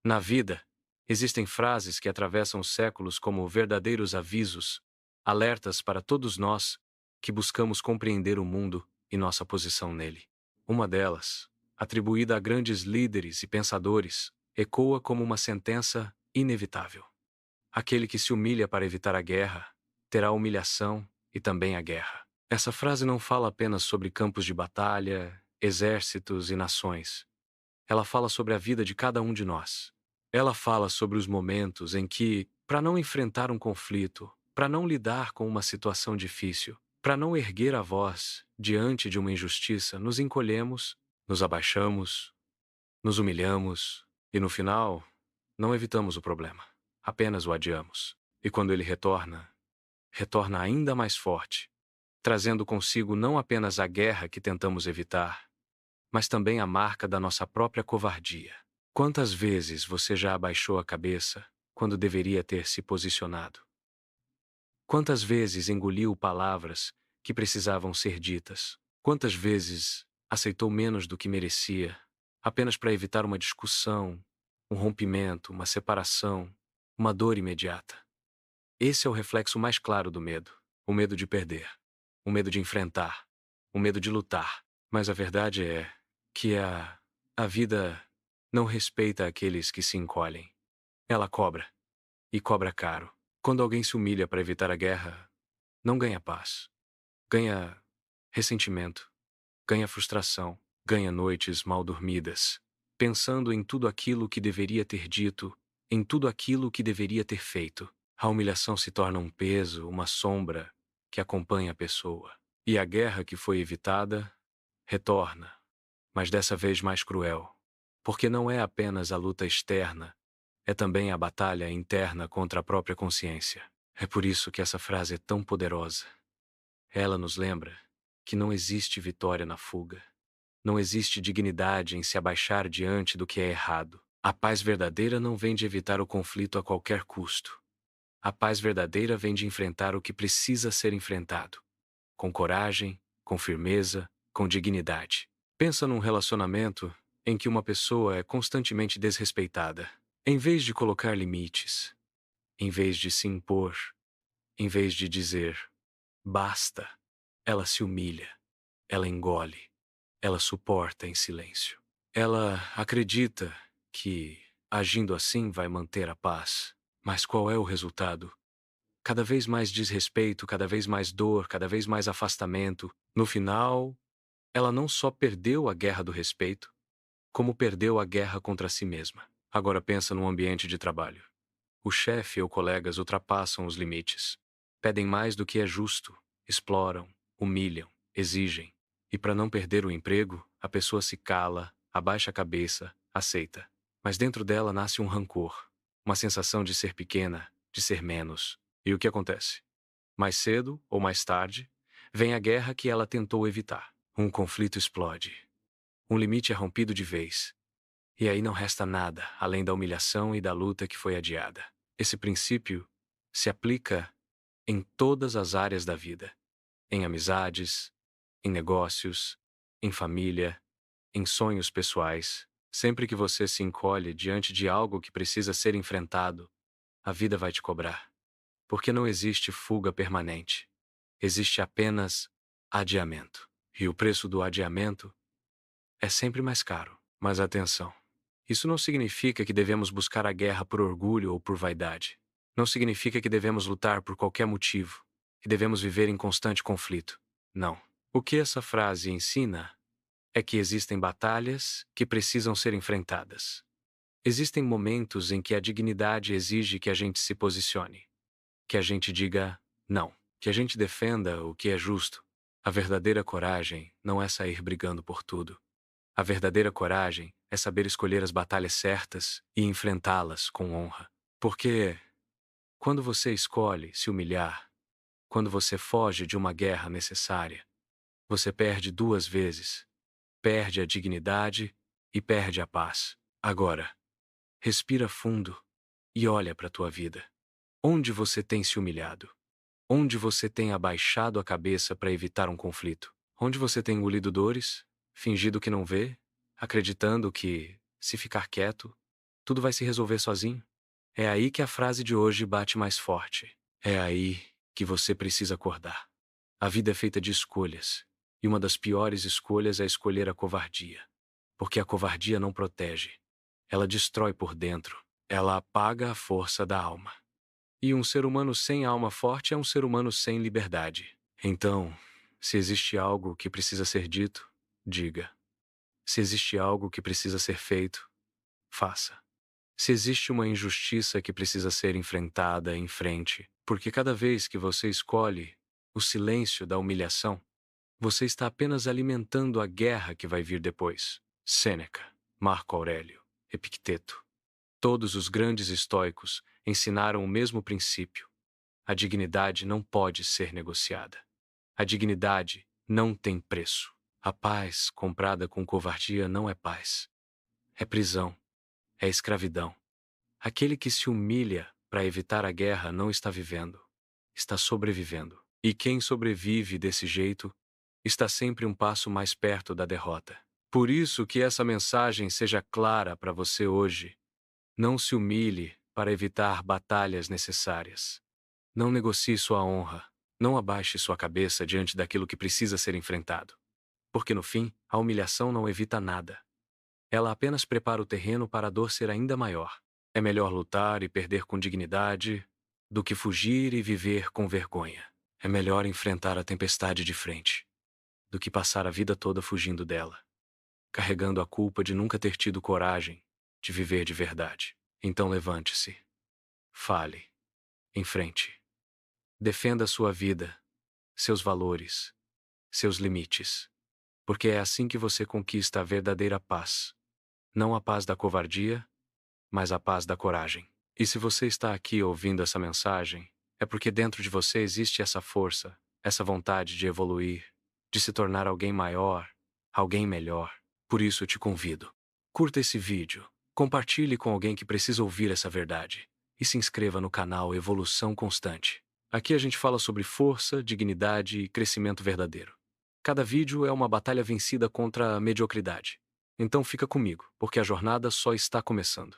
Na vida, existem frases que atravessam os séculos como verdadeiros avisos, alertas para todos nós que buscamos compreender o mundo e nossa posição nele. Uma delas, atribuída a grandes líderes e pensadores, ecoa como uma sentença inevitável. Aquele que se humilha para evitar a guerra, terá a humilhação e também a guerra. Essa frase não fala apenas sobre campos de batalha, exércitos e nações. Ela fala sobre a vida de cada um de nós. Ela fala sobre os momentos em que, para não enfrentar um conflito, para não lidar com uma situação difícil, para não erguer a voz diante de uma injustiça, nos encolhemos, nos abaixamos, nos humilhamos e, no final, não evitamos o problema, apenas o adiamos. E quando ele retorna, retorna ainda mais forte, trazendo consigo não apenas a guerra que tentamos evitar, mas também a marca da nossa própria covardia. Quantas vezes você já abaixou a cabeça quando deveria ter se posicionado? Quantas vezes engoliu palavras que precisavam ser ditas? Quantas vezes aceitou menos do que merecia, apenas para evitar uma discussão, um rompimento, uma separação, uma dor imediata? Esse é o reflexo mais claro do medo. O medo de perder, o medo de enfrentar, o medo de lutar. Mas a verdade é que a vida não respeita aqueles que se encolhem. Ela cobra, e cobra caro. Quando alguém se humilha para evitar a guerra, não ganha paz. Ganha ressentimento, ganha frustração, ganha noites mal dormidas, pensando em tudo aquilo que deveria ter dito, em tudo aquilo que deveria ter feito. A humilhação se torna um peso, uma sombra que acompanha a pessoa. E a guerra que foi evitada retorna, mas dessa vez mais cruel. Porque não é apenas a luta externa, é também a batalha interna contra a própria consciência. É por isso que essa frase é tão poderosa. Ela nos lembra que não existe vitória na fuga. Não existe dignidade em se abaixar diante do que é errado. A paz verdadeira não vem de evitar o conflito a qualquer custo. A paz verdadeira vem de enfrentar o que precisa ser enfrentado. Com coragem, com firmeza, com dignidade. Pensa num relacionamento em que uma pessoa é constantemente desrespeitada. Em vez de colocar limites, em vez de se impor, em vez de dizer basta, ela se humilha, ela engole, ela suporta em silêncio. Ela acredita que, agindo assim, vai manter a paz. Mas qual é o resultado? Cada vez mais desrespeito, cada vez mais dor, cada vez mais afastamento. No final, ela não só perdeu a guerra do respeito, como perdeu a guerra contra si mesma. Agora pensa num ambiente de trabalho. O chefe ou colegas ultrapassam os limites. Pedem mais do que é justo, exploram, humilham, exigem. E para não perder o emprego, a pessoa se cala, abaixa a cabeça, aceita. Mas dentro dela nasce um rancor, uma sensação de ser pequena, de ser menos. E o que acontece? Mais cedo ou mais tarde, vem a guerra que ela tentou evitar. Um conflito explode. Um limite é rompido de vez. E aí não resta nada além da humilhação e da luta que foi adiada. Esse princípio se aplica em todas as áreas da vida. Em amizades, em negócios, em família, em sonhos pessoais. Sempre que você se encolhe diante de algo que precisa ser enfrentado, a vida vai te cobrar. Porque não existe fuga permanente. Existe apenas adiamento. E o preço do adiamento é sempre mais caro. Mas atenção, isso não significa que devemos buscar a guerra por orgulho ou por vaidade. Não significa que devemos lutar por qualquer motivo, que devemos viver em constante conflito. Não. O que essa frase ensina é que existem batalhas que precisam ser enfrentadas. Existem momentos em que a dignidade exige que a gente se posicione, que a gente diga não, que a gente defenda o que é justo. A verdadeira coragem não é sair brigando por tudo. A verdadeira coragem é saber escolher as batalhas certas e enfrentá-las com honra. Porque quando você escolhe se humilhar, quando você foge de uma guerra necessária, você perde duas vezes. Perde a dignidade e perde a paz. Agora, respira fundo e olha para a tua vida. Onde você tem se humilhado? Onde você tem abaixado a cabeça para evitar um conflito? Onde você tem engolido dores, fingido que não vê, acreditando que, se ficar quieto, tudo vai se resolver sozinho. É aí que a frase de hoje bate mais forte. É aí que você precisa acordar. A vida é feita de escolhas, e uma das piores escolhas é escolher a covardia. Porque a covardia não protege. Ela destrói por dentro. Ela apaga a força da alma. E um ser humano sem alma forte é um ser humano sem liberdade. Então, se existe algo que precisa ser dito, diga. Se existe algo que precisa ser feito, faça. Se existe uma injustiça que precisa ser enfrentada, enfrente. Porque cada vez que você escolhe o silêncio da humilhação, você está apenas alimentando a guerra que vai vir depois. Sêneca, Marco Aurélio, Epicteto. Todos os grandes estoicos ensinaram o mesmo princípio. A dignidade não pode ser negociada. A dignidade não tem preço. A paz comprada com covardia não é paz. É prisão. É escravidão. Aquele que se humilha para evitar a guerra não está vivendo. Está sobrevivendo. E quem sobrevive desse jeito está sempre um passo mais perto da derrota. Por isso que essa mensagem seja clara para você hoje. Não se humilhe para evitar batalhas necessárias. Não negocie sua honra. Não abaixe sua cabeça diante daquilo que precisa ser enfrentado. Porque no fim, a humilhação não evita nada. Ela apenas prepara o terreno para a dor ser ainda maior. É melhor lutar e perder com dignidade do que fugir e viver com vergonha. É melhor enfrentar a tempestade de frente do que passar a vida toda fugindo dela, carregando a culpa de nunca ter tido coragem de viver de verdade. Então levante-se. Fale. Enfrente. Defenda sua vida, seus valores, seus limites. Porque é assim que você conquista a verdadeira paz. Não a paz da covardia, mas a paz da coragem. E se você está aqui ouvindo essa mensagem, é porque dentro de você existe essa força, essa vontade de evoluir, de se tornar alguém maior, alguém melhor. Por isso eu te convido. Curta esse vídeo, compartilhe com alguém que precisa ouvir essa verdade e se inscreva no canal Evolução Constante. Aqui a gente fala sobre força, dignidade e crescimento verdadeiro. Cada vídeo é uma batalha vencida contra a mediocridade. Então fica comigo, porque a jornada só está começando.